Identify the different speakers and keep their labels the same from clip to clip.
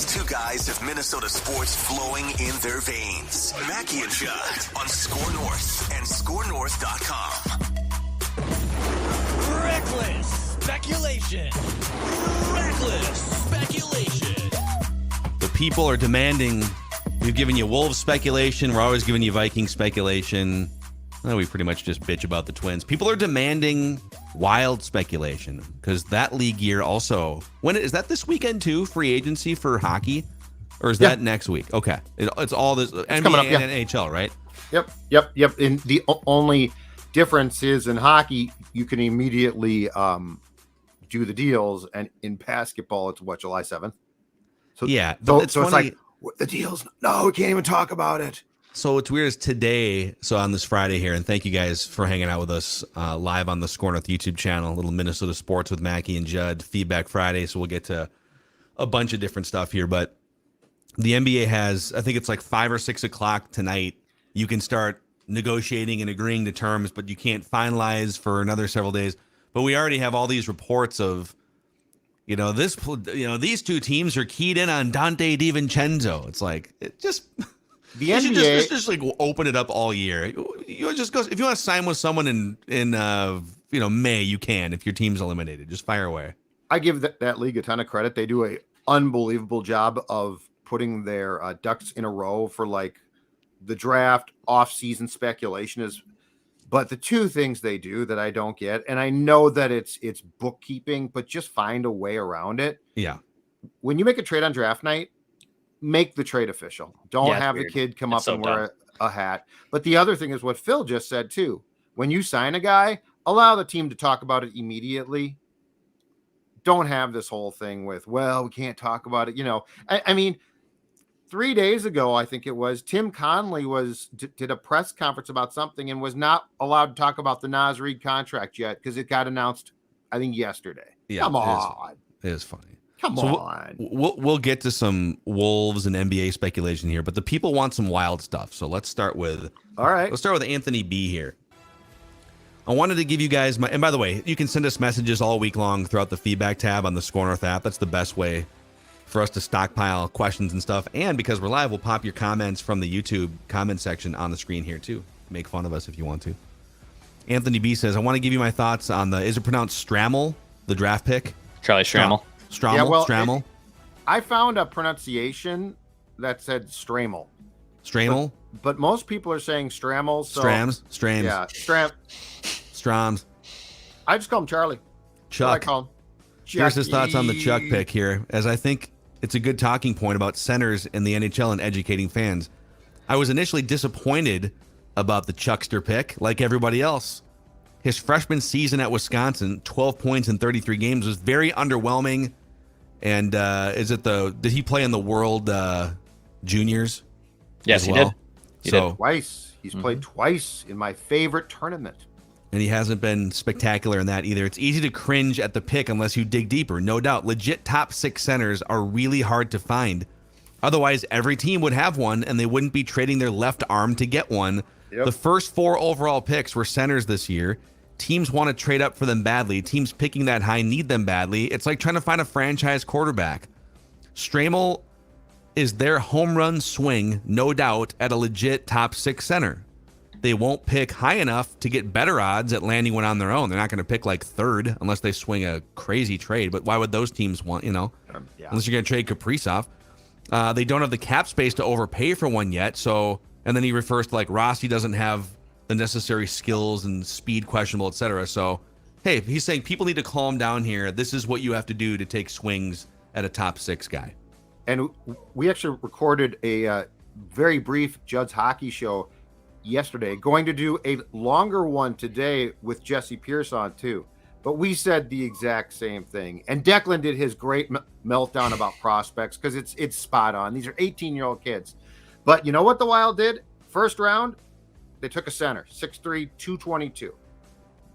Speaker 1: These two guys have Minnesota sports flowing in their veins. Mackey and Judd on Score North and ScoreNorth.com.
Speaker 2: Reckless speculation. Reckless speculation.
Speaker 3: The people are demanding. We've given you Wolves speculation. We're always giving you Viking speculation. Well, we pretty much just bitch about the Twins. People are demanding Wild speculation because that league year also. When is that this weekend too? Free agency for hockey, or is that next week? Okay, it's all this NBA
Speaker 4: coming up,
Speaker 3: and NHL, right?
Speaker 4: Yep. And the only difference is in hockey, you can immediately do the deals, and in basketball, it's July 7th. So
Speaker 3: yeah,
Speaker 4: so it's like the deals. No, we can't even talk about it.
Speaker 3: So what's weird is today, so on this Friday here, and thank you guys for hanging out with us live on the Score North YouTube channel, little Minnesota Sports with Mackey and Judd, Feedback Friday, so we'll get to a bunch of different stuff here, but the NBA has, I think it's like 5 or 6 o'clock tonight, you can start negotiating and agreeing to terms, but you can't finalize for another several days. But we already have all these reports of, these two teams are keyed in on Dante DiVincenzo. It's like, it just...
Speaker 4: The
Speaker 3: you
Speaker 4: NBA
Speaker 3: should just like open it up all year. You just go if you want to sign with someone in May, you can. If your team's eliminated, just fire away.
Speaker 4: I give that league a ton of credit. They do a unbelievable job of putting their ducks in a row for like the draft, off-season speculation is. But the two things they do that I don't get, and I know that it's bookkeeping, but just find a way around it.
Speaker 3: Yeah.
Speaker 4: When you make a trade on draft night, make the trade official. Don't have the kid come up and wear a hat. But the other thing is what Phil just said too. When you sign a guy, allow the team to talk about it immediately. Don't have this whole thing with, well, we can't talk about it. I mean, 3 days ago, I think it was, Tim Conley did a press conference about something and was not allowed to talk about the Naz Reid contract yet because it got announced, I think, yesterday.
Speaker 3: Yeah,
Speaker 4: Come on.
Speaker 3: It is funny.
Speaker 4: Come on.
Speaker 3: We'll get to some Wolves and NBA speculation here, but the people want some wild stuff. So let's start with Anthony B here. I wanted to give you guys and by the way, you can send us messages all week long throughout the feedback tab on the Score North app. That's the best way for us to stockpile questions and stuff. And because we're live, we'll pop your comments from the YouTube comment section on the screen here too. Make fun of us if you want to. Anthony B says, I want to give you my thoughts on is it pronounced Strammel, the draft pick?
Speaker 5: Charlie Strammel.
Speaker 3: Strammel.
Speaker 4: I found a pronunciation that said Stramel.
Speaker 3: Stramel?
Speaker 4: But most people are saying Strammel. So,
Speaker 3: Strams.
Speaker 4: Yeah,
Speaker 3: Stroms.
Speaker 4: I just call him Charlie.
Speaker 3: Chuck.
Speaker 4: I call him.
Speaker 3: Here's his thoughts on the Chuck pick here, as I think it's a good talking point about centers in the NHL and educating fans. I was initially disappointed about the Chuckster pick, like everybody else. His freshman season at Wisconsin, 12 points in 33 games, was very underwhelming. And did he play in the World Juniors?
Speaker 5: Yes, he did.
Speaker 4: He did twice. He's played twice in my favorite tournament.
Speaker 3: And he hasn't been spectacular in that either. It's easy to cringe at the pick unless you dig deeper. No doubt, legit top 6 centers are really hard to find. Otherwise, every team would have one, and they wouldn't be trading their left arm to get one. Yep. The first 4 overall picks were centers this year. Teams want to trade up for them badly. Teams picking that high need them badly. It's like trying to find a franchise quarterback. Stramel is their home run swing, no doubt, at a legit top 6 center. They won't pick high enough to get better odds at landing one on their own. They're not going to pick like 3rd unless they swing a crazy trade. But why would those teams want, unless you're going to trade Kaprizov? They don't have the cap space to overpay for one yet. So, and then he refers to like Rossi doesn't have the necessary skills and speed questionable, etc. So, hey, he's saying people need to calm down here. This is what you have to do to take swings at a top 6 guy.
Speaker 4: And we actually recorded a very brief Judd's Hockey show yesterday, going to do a longer one today with Jesse Pierce on too. But we said the exact same thing. And Declan did his great meltdown about prospects because it's spot on. These are 18-year-old kids. But you know what the Wild did? First round, they took a center, 6'3", 222.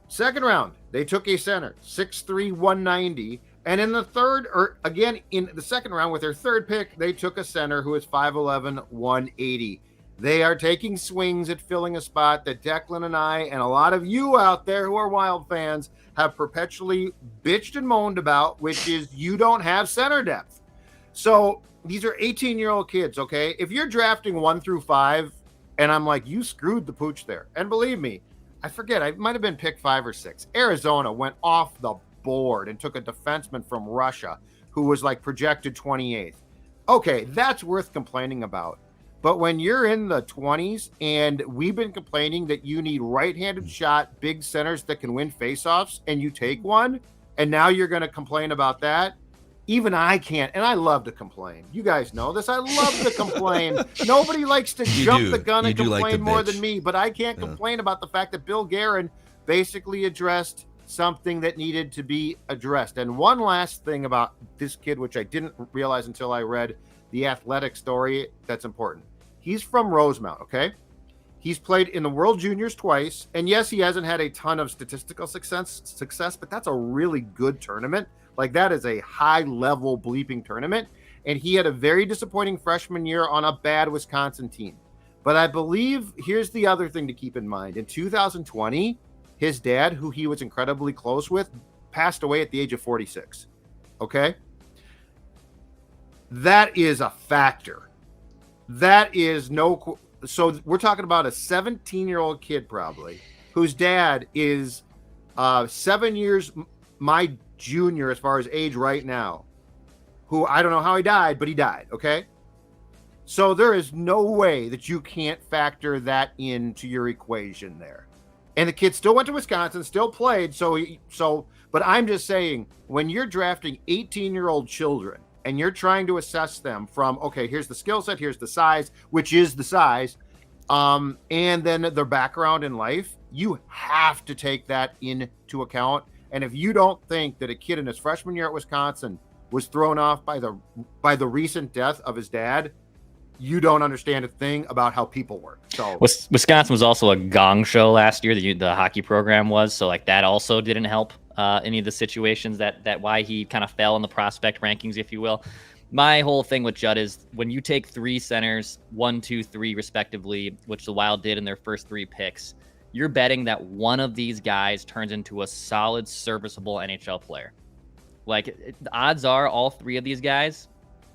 Speaker 4: Second round, they took a center, 6'3", 190. And in the second round with their third pick, they took a center who is 5'11", 180. They are taking swings at filling a spot that Declan and I and a lot of you out there who are Wild fans have perpetually bitched and moaned about, which is you don't have center depth. So these are 18-year-old kids, okay? If you're drafting 1 through 5, and I'm like, you screwed the pooch there. And believe me, I forget, I might have been pick 5 or 6. Arizona went off the board and took a defenseman from Russia who was like projected 28th. Okay, that's worth complaining about. But when you're in the 20s and we've been complaining that you need right-handed shot, big centers that can win faceoffs, and you take one, and now you're going to complain about that. Even I can't, and I love to complain. You guys know this. I love to complain. Nobody likes to jump the gun and complain more than me, but I can't complain about the fact that Bill Guerin basically addressed something that needed to be addressed. And one last thing about this kid, which I didn't realize until I read the Athletic story, that's important. He's from Rosemount, okay? He's played in the World Juniors twice, and yes, he hasn't had a ton of statistical success, but that's a really good tournament. Like, that is a high-level bleeping tournament, and he had a very disappointing freshman year on a bad Wisconsin team. But I believe, here's the other thing to keep in mind. In 2020, his dad, who he was incredibly close with, passed away at the age of 46, okay? That is a factor. That is no... So we're talking about a 17-year-old kid probably, whose dad is 7 years my junior as far as age right now, who I don't know how he died, but he died, okay? So there is no way that you can't factor that into your equation there. And the kid still went to Wisconsin, still played, but I'm just saying, when you're drafting 18-year-old children and you're trying to assess them from, okay, here's the skill set, here's the size, which is the size, and then their background in life, you have to take that into account. And if you don't think that a kid in his freshman year at Wisconsin was thrown off by the recent death of his dad, you don't understand a thing about how people work. So
Speaker 5: Wisconsin was also a gong show last year. The hockey program was, so like that also didn't help any of the situations that why he kind of fell in the prospect rankings, if you will. My whole thing with Judd is when you take 3 centers, 1, 2, 3 respectively, which the Wild did in their first 3 picks, you're betting that one of these guys turns into a solid, serviceable NHL player. Like, the odds are all 3 of these guys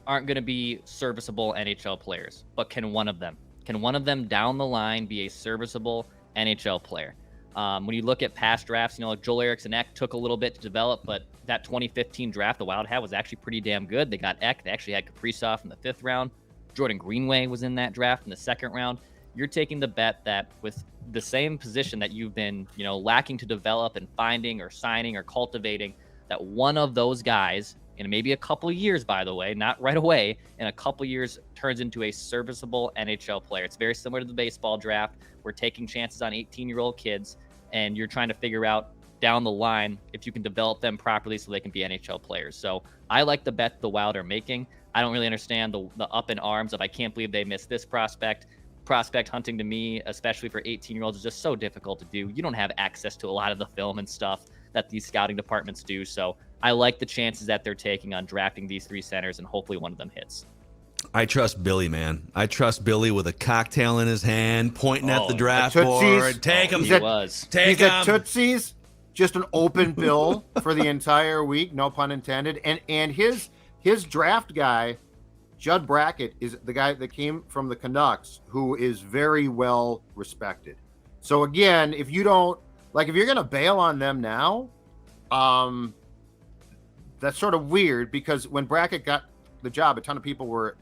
Speaker 5: aren't going to be serviceable NHL players, but can one of them down the line be a serviceable NHL player? When you look at past drafts, like Joel Eriksson Ek took a little bit to develop, but that 2015 draft the Wild had was actually pretty damn good. They got Ek. They actually had Kaprizov in the 5th round. Jordan Greenway was in that draft in the 2nd round. You're taking the bet that with the same position that you've been, lacking to develop and finding or signing or cultivating, that one of those guys, in maybe a couple of years, by the way, not right away, in a couple of years, turns into a serviceable NHL player. It's very similar to the baseball draft. We're taking chances on 18-year-old kids, and you're trying to figure out down the line if you can develop them properly so they can be NHL players. So I like the bet the Wild are making. I don't really understand the up in arms of I can't believe they missed this prospect. Prospect hunting to me, especially for 18-year-olds, is just so difficult to do. You don't have access to a lot of the film and stuff that these scouting departments do. So I like the chances that they're taking on drafting these 3 centers, and hopefully one of them hits.
Speaker 3: I trust Billy, man. I trust Billy with a cocktail in his hand, pointing at the draft board. Take him.
Speaker 4: Take him. At Tootsie's, just an open bill for the entire week, no pun intended. And his draft guy, Judd Brackett, is the guy that came from the Canucks, who is very well respected. So again, if you're going to bail on them now, that's sort of weird, because when Brackett got the job, a ton of people were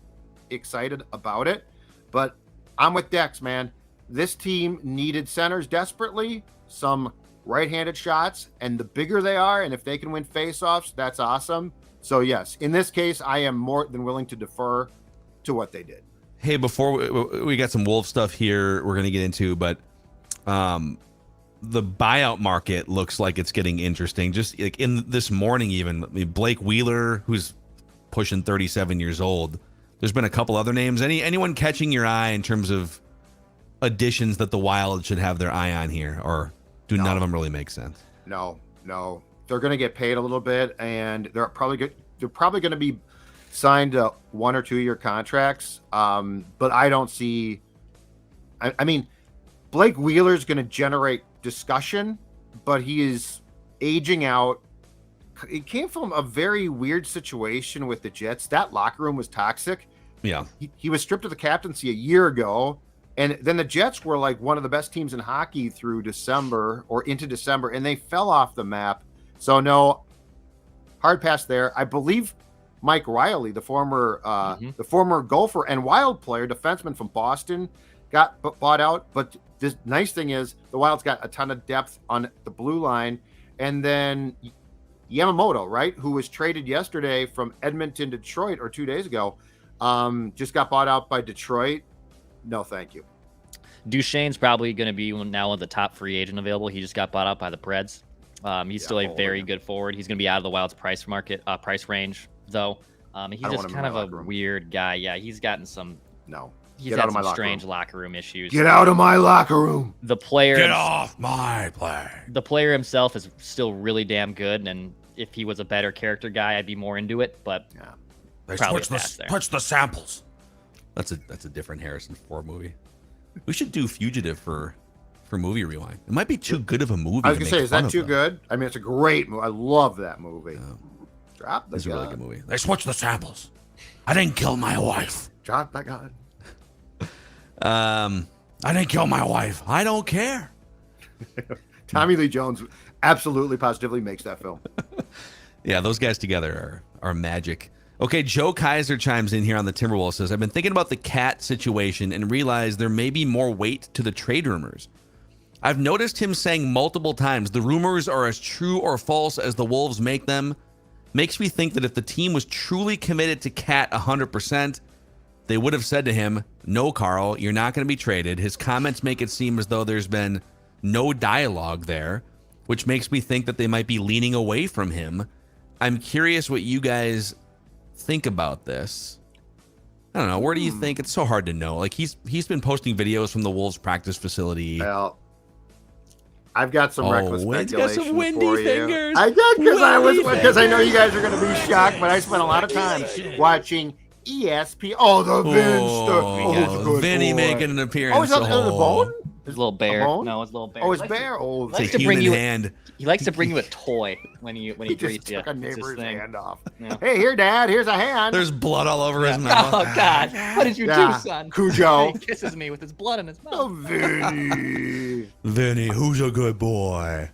Speaker 4: excited about it. But I'm with Dex, man. This team needed centers desperately, some right-handed shots, and the bigger they are, and if they can win faceoffs, that's awesome. So yes, in this case, I am more than willing to defer to what they did.
Speaker 3: Hey, before we got some Wolf stuff here we're going to get into, but the buyout market looks like it's getting interesting. Just like in this morning, even Blake Wheeler, who's pushing 37 years old. There's been a couple other names. Anyone catching your eye in terms of additions that the Wild should have their eye on here, or none of them really make sense? No. They're going to get paid a little bit, and they're probably going to be signed to 1 or 2 year contracts. But I don't see. I mean, Blake Wheeler is going to generate discussion, but he is aging out.
Speaker 4: it came from a very weird situation with the Jets. That locker room was toxic.
Speaker 3: Yeah.
Speaker 4: He was stripped of the captaincy a year ago. And then the Jets were like one of the best teams in hockey through December or into December, and they fell off the map. So no, hard pass there. I believe Mike Riley, the former Gopher and Wild player, defenseman from Boston, got bought out. But the nice thing is the Wild's got a ton of depth on the blue line. And then Yamamoto, right, who was traded yesterday from Edmonton to Detroit or 2 days ago, just got bought out by Detroit. No, thank you.
Speaker 5: Duchesne's probably going to be now the top free agent available. He just got bought out by the Preds. He's still a very good forward. He's going to be out of the Wild's price range, though. He's just kind of a weird guy. Yeah, he's gotten some.
Speaker 4: No.
Speaker 5: He's had some strange locker room issues.
Speaker 4: Get out of my locker room.
Speaker 5: The player.
Speaker 3: Get off my play.
Speaker 5: The player himself is still really damn good, and if he was a better character guy, I'd be more into it. But
Speaker 3: They
Speaker 5: probably
Speaker 3: switch the samples. That's a different Harrison Ford movie. We should do Fugitive for Movie Rewind. It might be too good of a movie.
Speaker 4: I was gonna say, is that too good? I mean, it's a great movie. I love that movie. Drop the gun.
Speaker 3: It's a really good movie. They switched the samples. I didn't kill my wife.
Speaker 4: Drop the gun.
Speaker 3: I didn't kill my wife. I don't care.
Speaker 4: Tommy Lee Jones absolutely positively makes that film.
Speaker 3: Yeah, those guys together are magic. Okay, Joe Kaiser chimes in here on the Timberwolves, says, I've been thinking about the Cat situation and realized there may be more weight to the trade rumors. I've noticed him saying multiple times, the rumors are as true or false as the Wolves make them. Makes me think that if the team was truly committed to Cat 100%, they would have said to him, no, Karl, you're not going to be traded. His comments make it seem as though there's been no dialogue there, which makes me think that they might be leaning away from him. I'm curious what you guys think about this. I don't know. Where do you think? It's so hard to know. Like he's been posting videos from the Wolves practice facility.
Speaker 4: Well, I've got some reckless speculation
Speaker 3: got some windy
Speaker 4: for
Speaker 3: fingers.
Speaker 4: you. I did because I know you guys are going to be shocked, but I spent a lot of time watching ESPN. Oh, the Vince stuff. Oh,
Speaker 3: Vinny making an appearance.
Speaker 4: Oh, is that the bone?
Speaker 5: His little bear. No, his little bear.
Speaker 4: Oh, his bear. Oh,
Speaker 3: it's a human hand.
Speaker 5: He likes to bring you a toy when he greets you.
Speaker 4: Took a neighbor's hand off.
Speaker 5: Yeah.
Speaker 4: Hey, here, Dad. Here's a hand.
Speaker 3: There's blood all over his mouth.
Speaker 5: Oh God! What did you do, son?
Speaker 4: Cujo.
Speaker 5: He kisses me with his blood in his mouth.
Speaker 4: Oh, Vinny.
Speaker 3: Vinny, who's a good boy?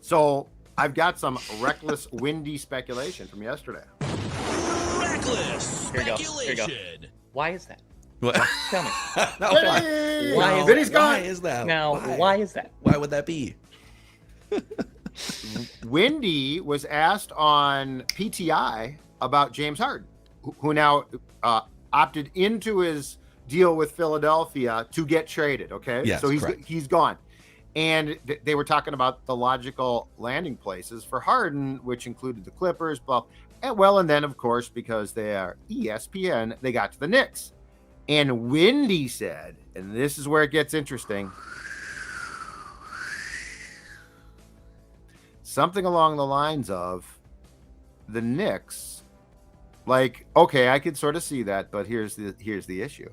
Speaker 4: So I've got some reckless, windy speculation from yesterday.
Speaker 2: Reckless
Speaker 5: Here you
Speaker 2: speculation.
Speaker 5: go. Why is that?
Speaker 3: What?
Speaker 5: Tell me.
Speaker 4: Vinny!
Speaker 5: Why is
Speaker 4: Vinny's gone.
Speaker 3: Why is that?
Speaker 5: Now, why is that?
Speaker 3: Why would that be?
Speaker 4: Wendy was asked on PTI about James Harden, who now opted into his deal with Philadelphia to get traded. Okay,
Speaker 3: yes,
Speaker 4: so
Speaker 3: correct.
Speaker 4: he's gone, and they were talking about the logical landing places for Harden, which included the Clippers, and then of course because they are ESPN, they got to the Knicks, and Wendy said, and this is where it gets interesting. Something along the lines of the Knicks, like, okay, I could sort of see that, but here's the issue.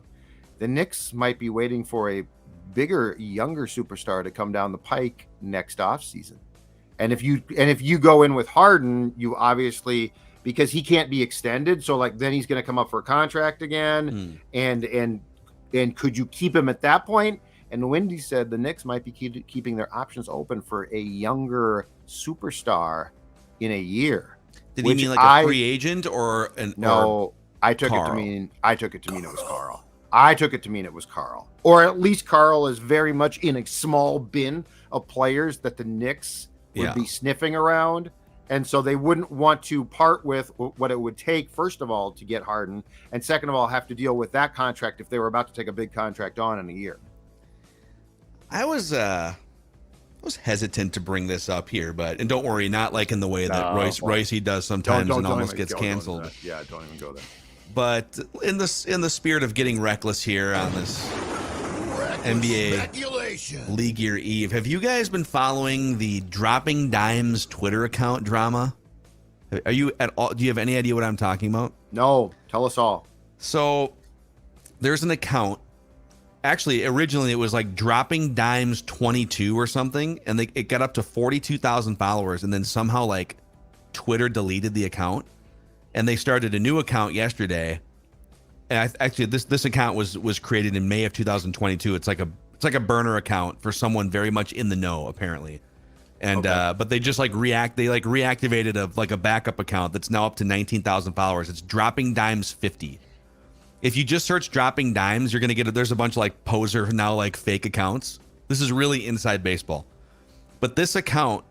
Speaker 4: The Knicks might be waiting for a bigger, younger superstar to come down the pike next offseason. And if you go in with Harden, you obviously, because he can't be extended, so like then he's going to come up for a contract again. And could you keep him at that point? And Wendy said the Knicks might be keeping their options open for a younger superstar in a year.
Speaker 3: Did he mean like a free agent or an?
Speaker 4: No, I took it to mean it was Karl. I took it to mean it was Karl, or at least Karl is very much in a small bin of players that the Knicks would be sniffing around, and so they wouldn't want to part with what it would take, first of all, to get Harden, and second of all, have to deal with that contract if they were about to take a big contract on in a year.
Speaker 3: I was hesitant to bring this up here, and don't worry, not like in the way that Royce does sometimes and almost gets canceled.
Speaker 4: Yeah, don't even go there.
Speaker 3: But in the spirit of getting reckless here on this NBA League Year Eve, have you guys been following the Dropping Dimes Twitter account drama? Are you at all? Do you have any idea what I'm talking about?
Speaker 4: No, tell us all.
Speaker 3: So there's an account. Actually, originally it was like Dropping Dimes 22 or something, and it got up to 42,000 followers, and then somehow like Twitter deleted the account, and they started a new account yesterday. And actually, this account was created in May of 2022. It's like a burner account for someone very much in the know, apparently. And but they just reactivated a backup account that's now up to 19,000 followers. It's Dropping Dimes 50. If you just search Dropping Dimes, you're gonna get there's a bunch of like poser now like fake accounts. This is really inside baseball. But this account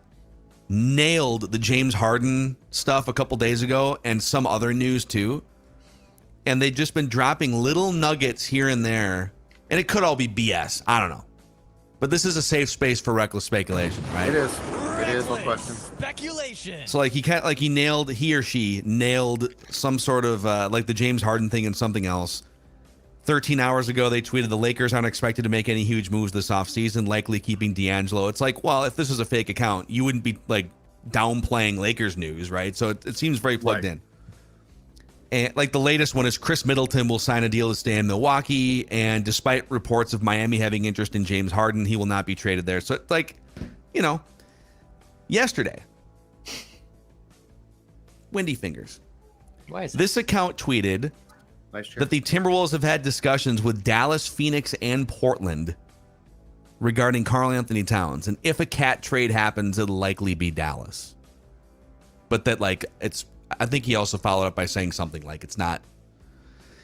Speaker 3: nailed the James Harden stuff a couple days ago and some other news too. And they've just been dropping little nuggets here and there. And it could all be BS. I don't know. But this is a safe space for reckless speculation, right?
Speaker 4: It is. It is, no question.
Speaker 2: Speculation.
Speaker 3: So like he or she nailed some sort of like the James Harden thing and something else. 13 hours ago, they tweeted the Lakers aren't expected to make any huge moves this offseason, likely keeping D'Angelo. It's like, well, if this was a fake account, you wouldn't be like downplaying Lakers news, right? So it seems very plugged in. And like the latest one is Chris Middleton will sign a deal to stay in Milwaukee, and despite reports of Miami having interest in James Harden, he will not be traded there. So it's like, yesterday, Windy Fingers.
Speaker 5: Why is
Speaker 3: this account tweeted that the Timberwolves have had discussions with Dallas, Phoenix, and Portland regarding Karl-Anthony Towns, and if a cat trade happens, it'll likely be Dallas. But that I think he also followed up by saying something like it's not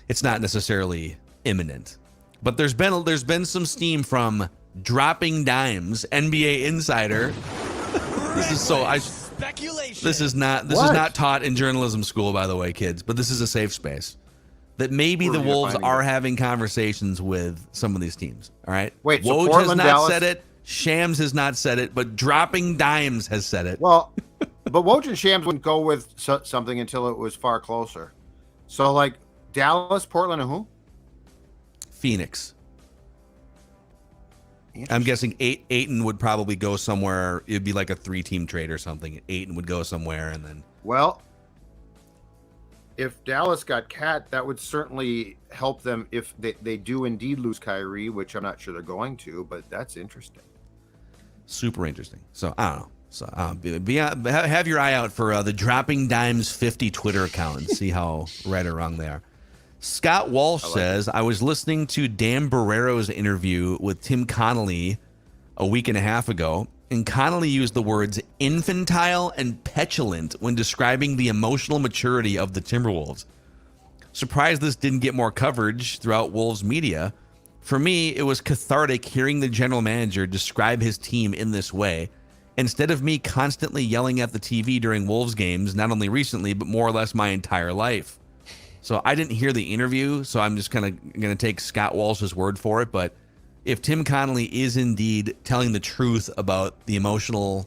Speaker 3: necessarily imminent. But there's been some steam from Dropping Dimes, NBA insider. This is speculation. This is not taught in journalism school, by the way, kids. But this is a safe space. That maybe the Wolves are having conversations with some of these teams. All right.
Speaker 4: Wait, so
Speaker 3: Woj
Speaker 4: Portland,
Speaker 3: has not
Speaker 4: Dallas
Speaker 3: said it. Shams has not said it, but Dropping Dimes has said it.
Speaker 4: Well, but Woj and Shams wouldn't go with something until it was far closer. So like Dallas, Portland, and who?
Speaker 3: Phoenix. I'm guessing Ayton would probably go somewhere. It'd be like a 3-team trade or something. Ayton would go somewhere, and then.
Speaker 4: Well, if Dallas got Cat, that would certainly help them if they do indeed lose Kyrie, which I'm not sure they're going to, but that's interesting.
Speaker 3: Super interesting. So I don't know. So have your eye out for the Dropping Dimes 50 Twitter account and see how right or wrong they are. Scott Walsh says, I was listening to Dan Barrero's interview with Tim Connolly a week and a half ago, and Connolly used the words infantile and petulant when describing the emotional maturity of the Timberwolves. Surprised this didn't get more coverage throughout Wolves media. For me, it was cathartic hearing the general manager describe his team in this way, instead of me constantly yelling at the TV during Wolves games, not only recently, but more or less my entire life. So I didn't hear the interview, so I'm just kind of going to take Scott Walsh's word for it. But if Tim Connolly is indeed telling the truth about the emotional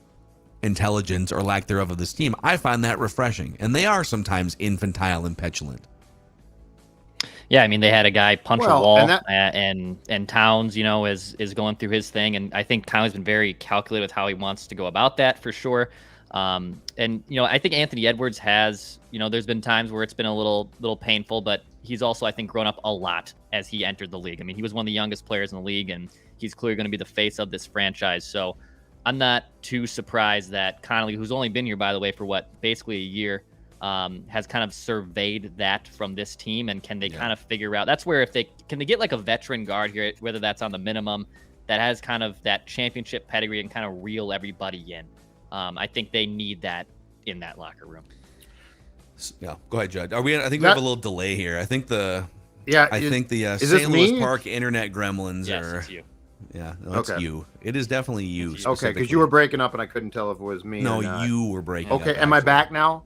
Speaker 3: intelligence or lack thereof of this team, I find that refreshing. And they are sometimes infantile and petulant.
Speaker 5: Yeah, I mean, they had a guy punch a wall, and Towns, is going through his thing, and I think Towns has been very calculated with how he wants to go about that for sure. And I think Anthony Edwards has, there's been times where it's been a little painful, but he's also, I think, grown up a lot as he entered the league. I mean, he was one of the youngest players in the league, and he's clearly going to be the face of this franchise. So I'm not too surprised that Connolly, who's only been here, by the way, for basically a year, has kind of surveyed that from this team, and can they kind of figure out, that's where if they get like a veteran guard here, whether that's on the minimum, that has kind of that championship pedigree and kind of reel everybody in. I think they need that in that locker room.
Speaker 3: Yeah, go ahead, Judd. We have a little delay here. I think the St. Louis Park internet gremlins are. It's you. Yeah, that's you. It is definitely you.
Speaker 4: Okay, because you were breaking up and I couldn't tell if it was me.
Speaker 3: No,
Speaker 4: or not.
Speaker 3: You were breaking up.
Speaker 4: Okay, am I back now?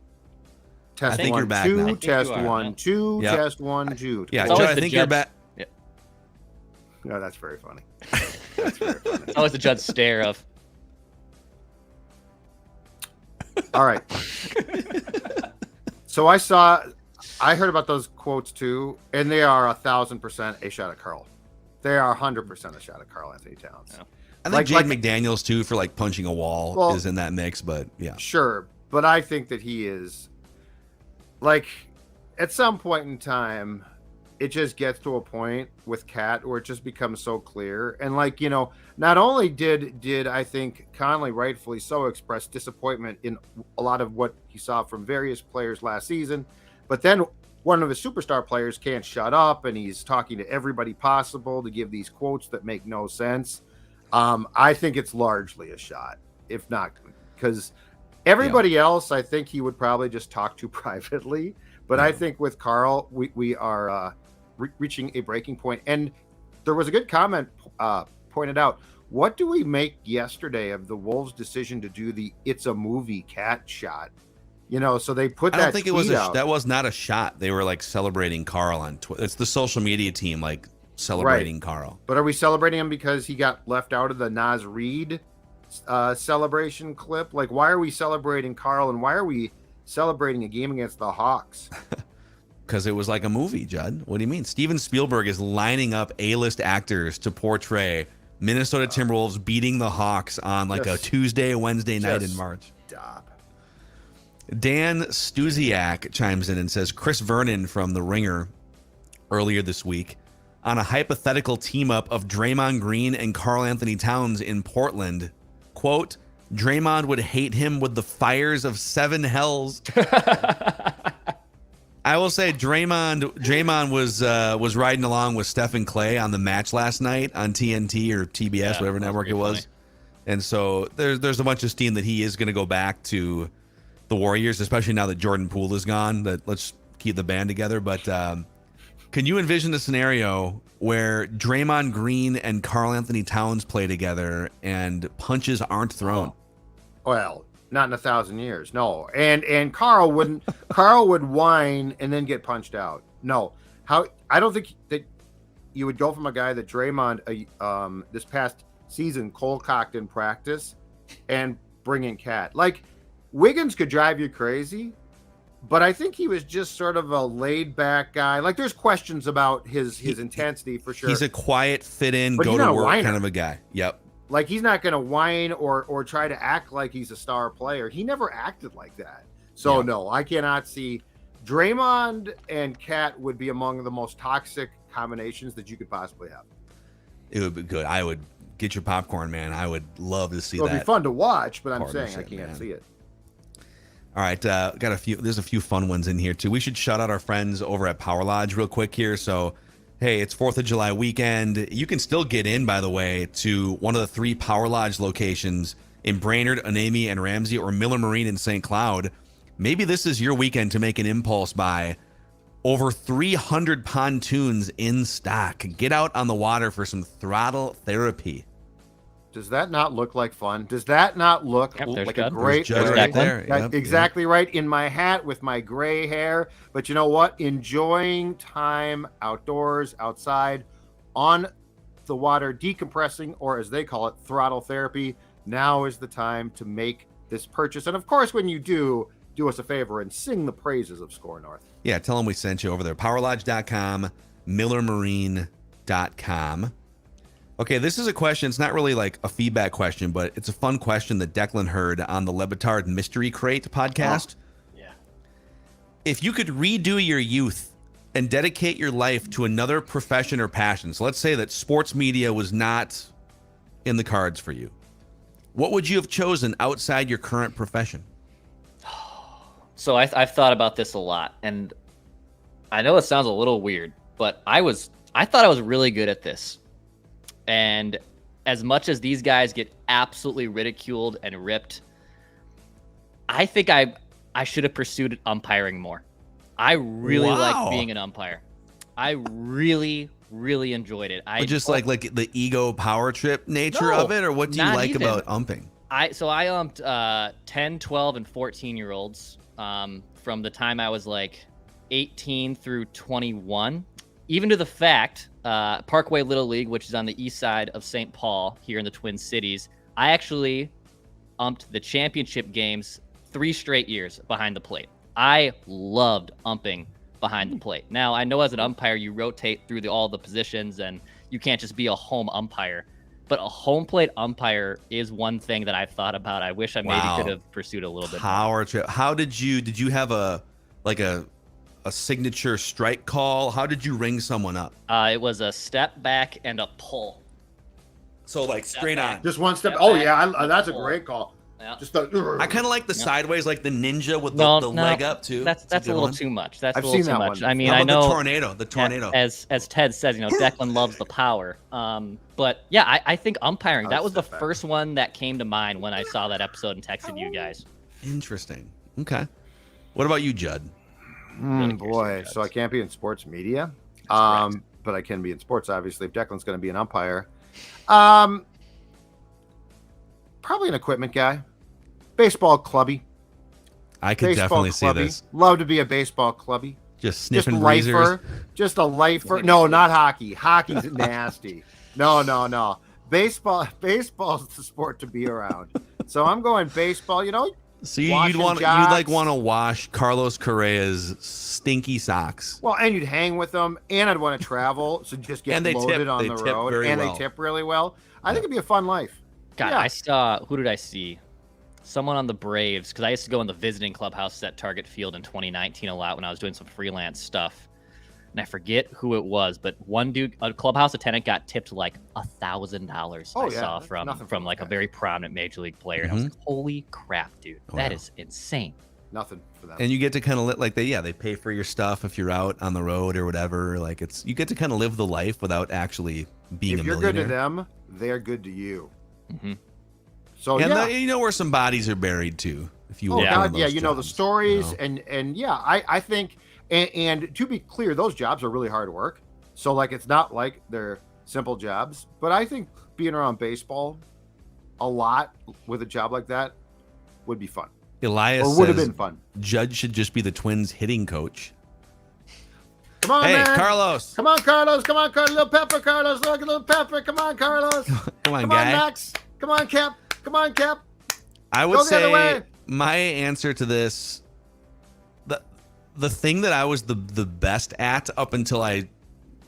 Speaker 4: Test
Speaker 3: I think
Speaker 4: 1,
Speaker 3: you're back
Speaker 4: 2,
Speaker 3: now.
Speaker 4: test 1, 2,
Speaker 3: Yep.
Speaker 4: test 1, 2.
Speaker 3: Yeah,
Speaker 5: Judd,
Speaker 3: I think you're back.
Speaker 5: Yeah.
Speaker 4: No, that's very funny. That's very funny.
Speaker 5: It's always the Judd stare of.
Speaker 4: All right. So I heard about those quotes too, and they are 1,000% a shot at Carl. They are 100% a shot at Karl-Anthony Towns. Yeah.
Speaker 3: I think Jade McDaniels too for like punching a wall is in that mix, but yeah.
Speaker 4: Sure, but I think that he is like at some point in time, it just gets to a point with Cat where it just becomes so clear. And like, not only did I think Conley rightfully so express disappointment in a lot of what he saw from various players last season, but then one of his superstar players can't shut up and he's talking to everybody possible to give these quotes that make no sense. I think it's largely a shot, if not, because everybody else, I think he would probably just talk to privately. But I think with Karl, we are reaching a breaking point. And there was a good comment pointed out. What do we make yesterday of the Wolves' decision to do the "It's a Movie" Cat shot? So they put that.
Speaker 3: I don't think it was
Speaker 4: out.
Speaker 3: That was not a shot. They were like celebrating Karl on Twitter. It's the social media team like celebrating Karl.
Speaker 4: But are we celebrating him because he got left out of the Naz Reid celebration clip? Like, why are we celebrating Karl, and why are we celebrating a game against the Hawks?
Speaker 3: Because it was like a movie, Judd. What do you mean? Steven Spielberg is lining up A-list actors to portray Minnesota Timberwolves beating the Hawks on like a Tuesday, Wednesday night in March.
Speaker 4: Stop.
Speaker 3: Dan Stuziak chimes in and says Chris Vernon from The Ringer earlier this week on a hypothetical team-up of Draymond Green and Karl-Anthony Towns in Portland, quote, Draymond would hate him with the fires of seven hells. I will say Draymond was riding along with Stephen Clay on the match last night on TNT or TBS, whatever network it was. And so there's a bunch of steam that he is going to go back to the Warriors, especially now that Jordan Poole is gone. That let's keep the band together. But can you envision a scenario where Draymond Green and Karl-Anthony Towns play together and punches aren't thrown?
Speaker 4: Well, not in 1,000 years, no. And Karl would whine and then get punched out. No, I don't think that you would go from a guy that Draymond this past season cold-cocked in practice and bring in Cat. Like, Wiggins could drive you crazy, but I think he was just sort of a laid-back guy. Like, there's questions about his intensity for sure.
Speaker 3: He's a quiet, fit-in,
Speaker 4: but
Speaker 3: go-to-work kind of a guy. Yep.
Speaker 4: Like, he's not going to whine or try to act like he's a star player. He never acted like that. So, no, I cannot see. Draymond and Cat would be among the most toxic combinations that you could possibly have.
Speaker 3: It would be good. I would get your popcorn, man. I would love to see that.
Speaker 4: It would be fun to watch, but I'm saying I can't see it.
Speaker 3: All right, got a few. There's a few fun ones in here too. We should shout out our friends over at Power Lodge real quick here. So, hey, it's 4th of July weekend. You can still get in, by the way, to one of the 3 Power Lodge locations in Brainerd, Anami, and Ramsey, or Miller Marine in St. Cloud. Maybe this is your weekend to make an impulse buy. Over 300 pontoons in stock. Get out on the water for some throttle therapy.
Speaker 4: Does that not look like fun? Does that not look like a great
Speaker 3: right there? Yep,
Speaker 4: exactly right. In my hat with my gray hair. But you know what? Enjoying time outdoors, outside, on the water, decompressing, or as they call it, throttle therapy. Now is the time to make this purchase. And of course, when you do us a favor and sing the praises of Score North.
Speaker 3: Yeah, tell them we sent you over there. PowerLodge.com, MillerMarine.com. Okay, this is a question. It's not really like a feedback question, but it's a fun question that Declan heard on the Le Batard Mystery Crate podcast.
Speaker 5: Yeah.
Speaker 3: If you could redo your youth and dedicate your life to another profession or passion, so let's say that sports media was not in the cards for you, what would you have chosen outside your current profession?
Speaker 5: So I've thought about this a lot, and I know it sounds a little weird, but I thought I was really good at this. And as much as these guys get absolutely ridiculed and ripped, I think I should have pursued umpiring more. I really like being an umpire. I really, really enjoyed it.
Speaker 3: But just like the ego power trip nature of it, or what do you like about umping?
Speaker 5: I umped 10, 12, and 14-year-olds from the time I was like 18 through 21. Even to the fact, Parkway Little League, which is on the east side of St. Paul here in the Twin Cities, I actually umped the championship games 3 straight years behind the plate. I loved umping behind the plate. Now, I know as an umpire, you rotate through all the positions, and you can't just be a home umpire. But a home plate umpire is one thing that I've thought about. I wish I maybe could have pursued a little bit more.
Speaker 3: Power trip. How did you have a a signature strike call? How did you ring someone up?
Speaker 5: It was a step back and a pull.
Speaker 3: So like straight on.
Speaker 4: Just one step.
Speaker 5: Step
Speaker 4: Oh
Speaker 5: back,
Speaker 4: yeah, that's a
Speaker 5: pull.
Speaker 4: great call.
Speaker 5: Yeah.
Speaker 4: Just the.
Speaker 3: I kind of like the sideways, like the ninja with the leg up too.
Speaker 5: That's a little too much. That's
Speaker 4: I've
Speaker 5: a little
Speaker 4: seen
Speaker 5: too
Speaker 4: that
Speaker 5: much.
Speaker 4: one.
Speaker 5: I mean,
Speaker 3: How
Speaker 5: I
Speaker 3: about
Speaker 5: know
Speaker 3: the tornado.
Speaker 5: As Ted says, Declan loves the power. But yeah, I think umpiring, that was the first one that came to mind when I saw that episode and texted you guys.
Speaker 3: Interesting. Okay. What about you, Judd?
Speaker 4: Boy, so I can't be in sports media,
Speaker 5: That's correct.
Speaker 4: but I can be in sports. Obviously, if Declan's going to be an umpire, probably an equipment guy, baseball clubby.
Speaker 3: I could definitely see this.
Speaker 4: Love to be a baseball clubby.
Speaker 3: Just sniffing breezers.
Speaker 4: Lifer, just a lifer. No, not hockey. Hockey's nasty. No. Baseball's the sport to be around. So I'm going baseball.
Speaker 3: So you'd want to wash Carlos Correa's stinky socks.
Speaker 4: Well, and you'd hang with them, and I'd want to travel, so just get loaded on the road, and they tip really well. I think it'd be a fun life.
Speaker 5: God, I saw, who did I see? Someone on the Braves, because I used to go in the visiting clubhouse at Target Field in 2019 a lot when I was doing some freelance stuff. And I forget who it was, but one dude, a clubhouse attendant, got tipped like $1,000. I saw from like a very prominent major league player, and I was like, "Holy crap, dude! That is insane."
Speaker 4: Nothing for them.
Speaker 3: And you get to kind of they pay for your stuff if you're out on the road or whatever. Like you get to kind of live the life without actually being a millionaire.
Speaker 4: If you're good to them, they're good to you.
Speaker 5: Mm-hmm.
Speaker 4: So
Speaker 3: you know where some bodies are buried too. If you
Speaker 4: you know the stories, and I think. And to be clear, those jobs are really hard work. So, it's not like they're simple jobs. But I think being around baseball a lot with a job like that would be fun.
Speaker 3: Elias
Speaker 4: would have been fun.
Speaker 3: Judd should just be the Twins hitting coach.
Speaker 4: Come on, man.
Speaker 3: Carlos.
Speaker 4: Come on, Carlos. Come on, Carlos. Little pepper, Carlos. Look at little pepper. Come on, Carlos.
Speaker 3: Come on,
Speaker 4: guy. Max. Come on, Cap. Come on, Cap.
Speaker 3: I would say my answer to this... The thing that I was the best at up until I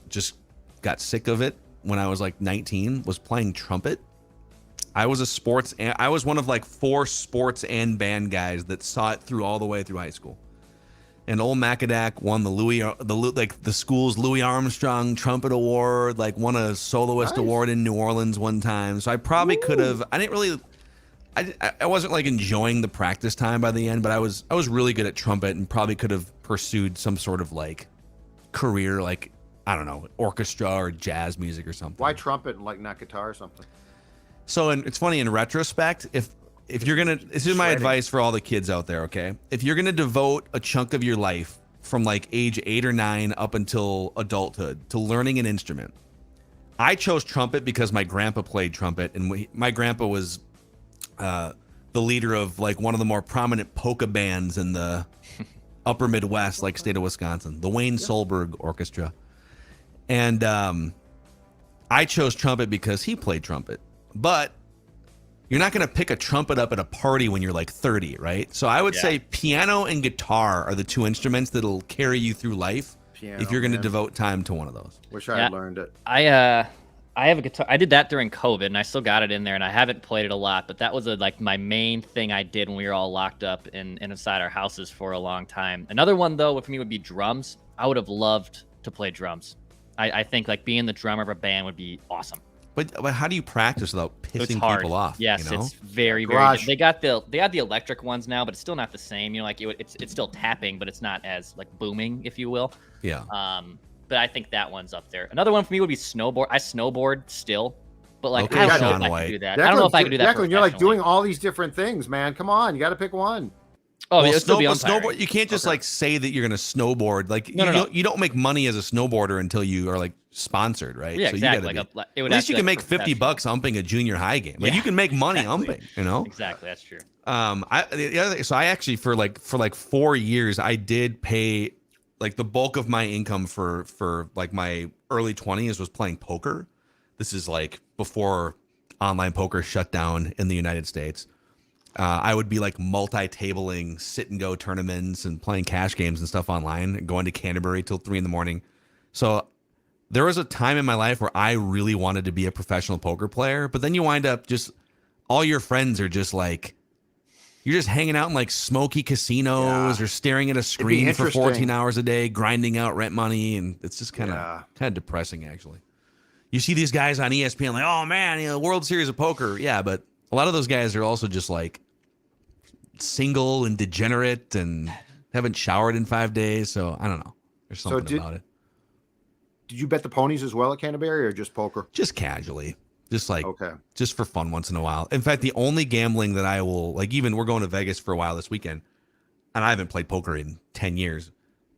Speaker 3: just got sick of it when I was 19 was playing trumpet. I was I was one of 4 sports and band guys that saw it through all the way through high school. And old Macadac won the school's Louis Armstrong Trumpet Award, won a soloist award in New Orleans one time. So I probably could have. I didn't really. I wasn't enjoying the practice time by the end, but I was really good at trumpet and probably could have pursued some sort of career, I don't know, orchestra or jazz music or something.
Speaker 4: Why trumpet and not guitar or something?
Speaker 3: So, and it's funny in retrospect, if you're gonna, this is my advice for all the kids out there, okay? If you're gonna devote a chunk of your life from age 8 or 9 up until adulthood to learning an instrument, I chose trumpet because my grandpa played trumpet, and my grandpa was the leader of one of the more prominent polka bands in the upper Midwest, state of Wisconsin, the Wayne Solberg Orchestra. And I chose trumpet because he played trumpet. But you're not going to pick a trumpet up at a party when you're 30, right? So I would say piano and guitar are the 2 instruments that'll carry you through life if you're going to devote time to one of those.
Speaker 4: Wish I had learned it.
Speaker 5: I have a guitar. I did that during COVID, and I still got it in there, and I haven't played it a lot. But that was my main thing I did when we were all locked up inside our houses for a long time. Another one though, for me, would be drums. I would have loved to play drums. I think being the drummer of a band would be awesome.
Speaker 3: But how do you practice without pissing people off?
Speaker 5: Yes, it's very, very. They got the electric ones now, but it's still not the same. It's still tapping, but it's not as booming, if you will.
Speaker 3: Yeah.
Speaker 5: But I think that one's up there. Another one for me would be snowboard. I snowboard still, but
Speaker 3: okay,
Speaker 5: I don't know if I can do that.
Speaker 4: Declan,
Speaker 5: I don't know if I can do that.
Speaker 4: Declan, you're doing all these different things, man. Come on, you got to pick one.
Speaker 5: Oh, well, snowboard.
Speaker 3: You can't just say that you're going to snowboard. You don't make money as a snowboarder until you are sponsored, right?
Speaker 5: Yeah,
Speaker 3: so
Speaker 5: exactly.
Speaker 3: At least you can make $50 umping a junior high game. You can make money umping.
Speaker 5: Exactly, that's true.
Speaker 3: I actually for 4 years I did pay the bulk of my income for my early 20s was playing poker. This is before online poker shut down in the United States. I would be multi-tabling sit and go tournaments and playing cash games and stuff online and going to Canterbury till 3 a.m. So there was a time in my life where I really wanted to be a professional poker player, but then you wind up all your friends are just You're just hanging out in like smoky casinos or staring at a screen for 14 hours a day, grinding out rent money, and it's just kind of depressing, actually. You see these guys on ESPN like, oh man, World Series of Poker. Yeah, but a lot of those guys are also just like single and degenerate and haven't showered in 5 days. So I don't know. There's something about it.
Speaker 4: Did you bet the ponies as well at Canterbury or just poker?
Speaker 3: Just casually. Just just for fun once in a while. In fact, the only gambling that I will, like, even we're going to Vegas for a while this weekend, and I haven't played poker in 10 years.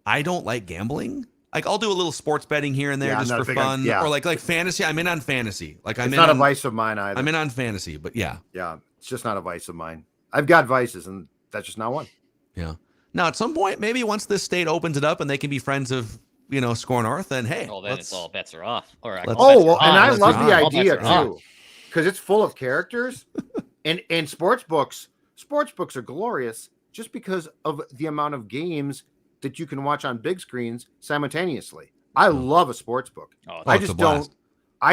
Speaker 3: I don't like gambling. Like, I'll do a little sports betting here and there just for fun. Or like fantasy. I'm in on fantasy. Like, it's
Speaker 4: not a vice of mine either.
Speaker 3: I'm in on fantasy, but yeah.
Speaker 4: Yeah, it's just not a vice of mine. I've got vices, and that's just not one.
Speaker 3: Yeah. Now, at some point, maybe once this state opens it up and they can be friends of, Score North, then hey.
Speaker 5: Oh, then it's all bets are off. And
Speaker 4: I love the idea too, because it's full of characters, and sports books are glorious just because of the amount of games that you can watch on big screens simultaneously. I love a sports book. I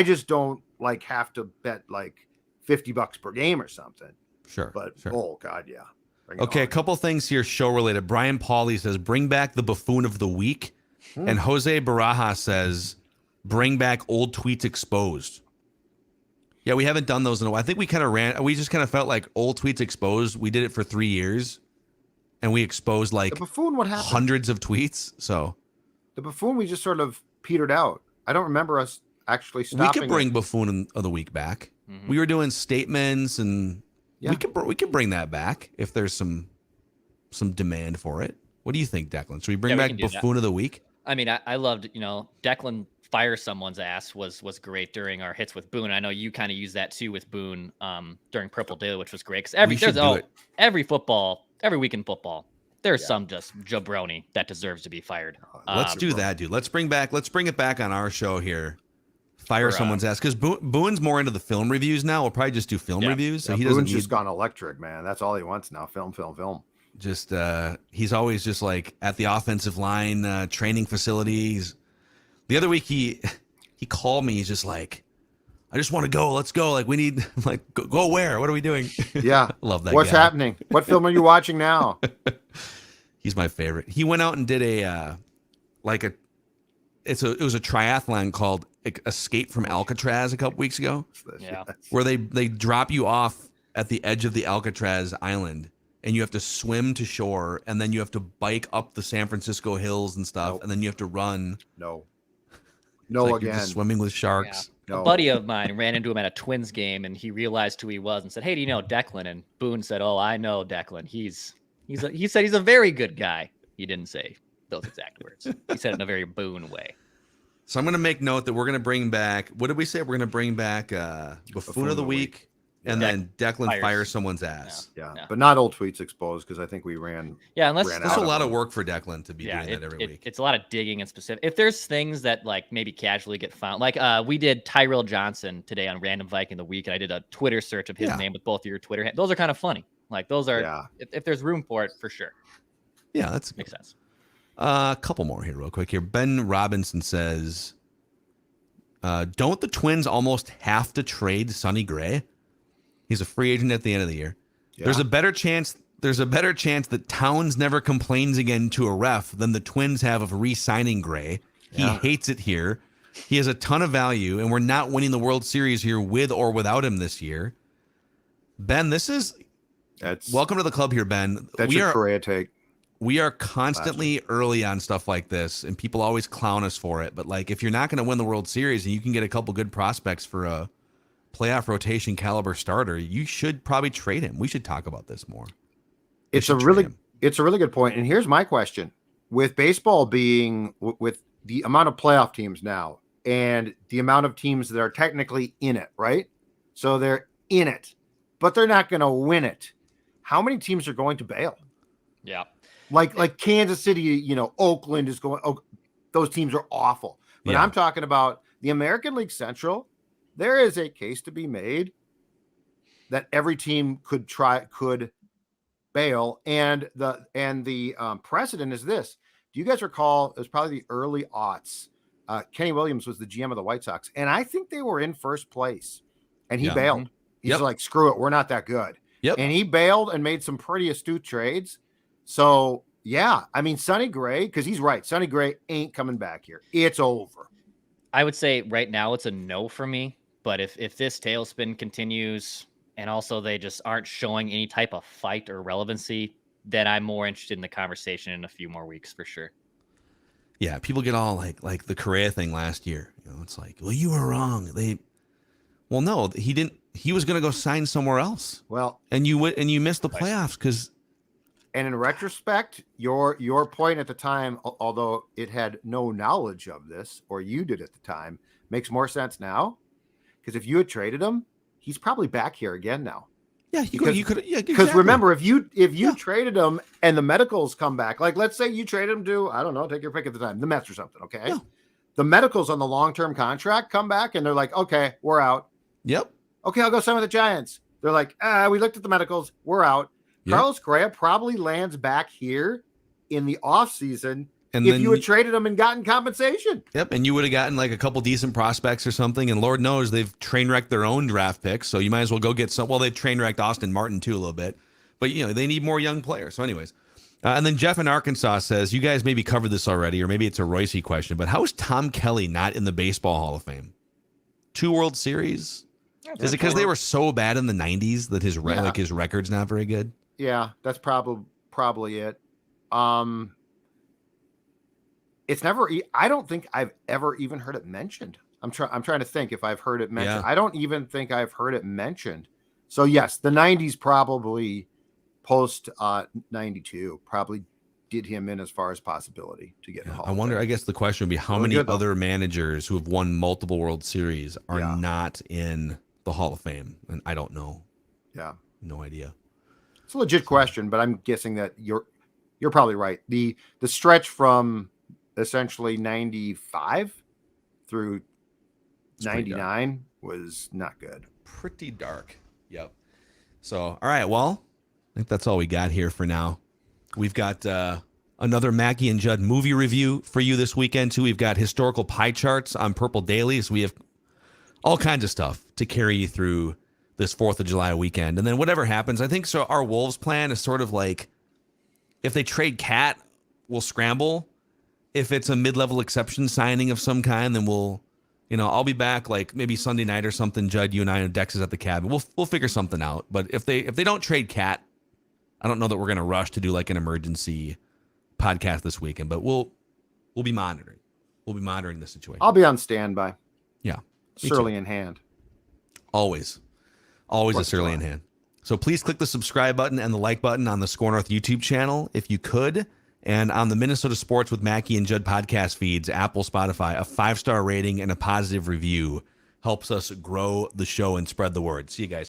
Speaker 4: just don't like have to bet like $50 per game or something.
Speaker 3: Sure.
Speaker 4: But
Speaker 3: sure.
Speaker 4: Oh God, yeah.
Speaker 3: Okay, a couple things here show related. Brian Pauly says, bring back the buffoon of the week. And Jose Baraja says, bring back old tweets exposed. Yeah, we haven't done those in a while. I think we just kind of felt like old tweets exposed. We did it for 3 years, and we exposed like
Speaker 4: the buffoon, what happened?
Speaker 3: Hundreds of tweets. So
Speaker 4: the buffoon, we just sort of petered out. I don't remember us actually stopping.
Speaker 3: We could bring buffoon of the week back. Mm-hmm. We were doing statements, and we could bring that back if there's some demand for it. What do you think, Declan? Should we bring back buffoon of the week?
Speaker 5: I mean, I loved, Declan fire someone's ass was great during our hits with Boone. I know you kind of used that too with Boone during Purple Daily, which was great. Because every week in football, there's some just jabroni that deserves to be fired.
Speaker 3: Let's do that, dude. Let's bring it back on our show here. Fire someone's ass, because Boone's more into the film reviews now. We'll probably just do film reviews. So
Speaker 4: Boone's just gone electric, man. That's all he wants now. Film.
Speaker 3: Just he's always just like at the offensive line training facilities. The other week he called me. He's just like, I just want to go. Let's go. Like, we need, like, go where? What are we doing?
Speaker 4: Yeah.
Speaker 3: Love that.
Speaker 4: What's happening? What film are you watching now?
Speaker 3: He's my favorite. He went out and did it was a triathlon called Escape from Alcatraz a couple weeks ago.
Speaker 5: Yeah.
Speaker 3: Where they drop you off at the edge of the Alcatraz island, and you have to swim to shore, and then you have to bike up the San Francisco hills and stuff, and then you have to run.
Speaker 4: No,
Speaker 3: like
Speaker 4: again.
Speaker 3: You're just swimming with sharks.
Speaker 5: Yeah. A buddy of mine ran into him at a Twins game, and he realized who he was and said, "Hey, do you know Declan?" And Boone said, "Oh, I know Declan. He said he's a very good guy." He didn't say those exact words. He said it in a very Boone way.
Speaker 3: So I'm going to make note that we're going to bring back. What did we say? We're going to bring back buffoon of the week. And then Declan fires someone's ass.
Speaker 4: Yeah. But not old tweets exposed, because I think we ran.
Speaker 5: Yeah,
Speaker 3: that's a lot of work for Declan to be doing that every week.
Speaker 5: It's a lot of digging and specific. If there's things that like maybe casually get found, like we did Tyrell Johnson today on Random Viking of the Week, and I did a Twitter search of his name with both of your Twitter hands. Those are kind of funny. Like those are if there's room for it, for sure.
Speaker 3: Yeah, that
Speaker 5: makes sense.
Speaker 3: A couple more here, real quick. Here, Ben Robinson says, "Don't the Twins almost have to trade Sonny Gray? He's a free agent at the end of the year. Yeah. There's a better chance that Towns never complains again to a ref than the Twins have of re-signing Gray. He hates it here. He has a ton of value, and we're not winning the World Series here with or without him this year." Ben, welcome to the club here, Ben.
Speaker 4: That's your Correa take.
Speaker 3: We are constantly early on stuff like this, and people always clown us for it. But like, if you're not going to win the World Series and you can get a couple good prospects for a playoff rotation caliber starter, you should probably trade him. We should talk about this more.
Speaker 4: It's a really good point. And here's my question: with baseball being with the amount of playoff teams now and the amount of teams that are technically in it, right? So they're in it, but they're not going to win it. How many teams are going to bail?
Speaker 5: Yeah.
Speaker 4: Like Kansas City, Oakland is going. Oh, those teams are awful. But I'm talking about the American League Central. There is a case to be made that every team could bail, and the precedent is this. Do you guys recall? It was probably the early aughts. Kenny Williams was the GM of the White Sox, and I think they were in first place, and he bailed. He's like, "Screw it, we're not that good."
Speaker 3: Yep.
Speaker 4: And he bailed and made some pretty astute trades. So, yeah, I mean, Sonny Gray, because he's right. Sonny Gray ain't coming back here. It's over.
Speaker 5: I would say right now it's a no for me. But if this tailspin continues and also they just aren't showing any type of fight or relevancy, then I'm more interested in the conversation in a few more weeks for sure.
Speaker 3: Yeah, people get all like the Correa thing last year. You know, it's like, well, you were wrong. Well, no, he didn't. He was going to go sign somewhere else.
Speaker 4: Well,
Speaker 3: and you missed the playoffs because.
Speaker 4: And in retrospect, your point at the time, although it had no knowledge of this, or you did at the time, makes more sense now. Because if you had traded him, he's probably back here again now.
Speaker 3: Yeah, you could. Yeah,
Speaker 4: because
Speaker 3: exactly.
Speaker 4: remember, if you traded him and the medicals come back, like let's say you traded him to, I don't know, take your pick at the time, the Mets or something. Okay,
Speaker 3: yeah.
Speaker 4: The medicals on the long-term contract come back and they're like, okay, we're out.
Speaker 3: Yep.
Speaker 4: Okay, I'll go sign with the Giants. They're like, we looked at the medicals, we're out. Yep. Carlos Correa probably lands back here in the offseason if you had traded him and gotten compensation.
Speaker 3: Yep, and you would have gotten like a couple decent prospects or something, and Lord knows they've train wrecked their own draft picks, so you might as well go get some. Well, they train wrecked Austin Martin too a little bit, but you know they need more young players. So, anyways, and then Jeff in Arkansas says, you guys maybe covered this already, or maybe it's a Royce question, but how is Tom Kelly not in the Baseball Hall of Fame? 2 World Series? Is it because they were so bad in the '90s that his record's not very good?
Speaker 4: Yeah, that's probably it. It's never. I don't think I've ever even heard it mentioned. I'm trying to think if I've heard it mentioned. Yeah. I don't even think I've heard it mentioned. So yes, the '90s probably post '92 probably did him in as far as possibility to get in the Hall.
Speaker 3: I wonder. I guess the question would be how many other managers who have won multiple World Series are not in the Hall of Fame, and I don't know.
Speaker 4: Yeah,
Speaker 3: no idea.
Speaker 4: It's a legit question, but I'm guessing that you're probably right. The stretch from essentially 95 through 99 was not good.
Speaker 3: Pretty dark. Yep. So, all right. Well, I think that's all we got here for now. We've got another Mackey and Judd movie review for you this weekend, too. We've got historical pie charts on Purple Daily. So we have all kinds of stuff to carry you through this 4th of July weekend. And then whatever happens, I think so. Our Wolves plan is sort of like if they trade Cat, we'll scramble. If it's a mid-level exception signing of some kind, then we'll, I'll be back like maybe Sunday night or something. Judd, you and I and Dex is at the cabin. We'll figure something out. But if they don't trade Cat, I don't know that we're going to rush to do like an emergency podcast this weekend. But we'll be monitoring. We'll be monitoring the situation.
Speaker 4: I'll be on standby.
Speaker 3: Yeah,
Speaker 4: surly in hand.
Speaker 3: Always a surly in hand. So please click the subscribe button and the like button on the Score North YouTube channel if you could. And on the Minnesota Sports with Mackey and Judd podcast feeds, Apple, Spotify, a 5-star rating and a positive review helps us grow the show and spread the word. See you guys.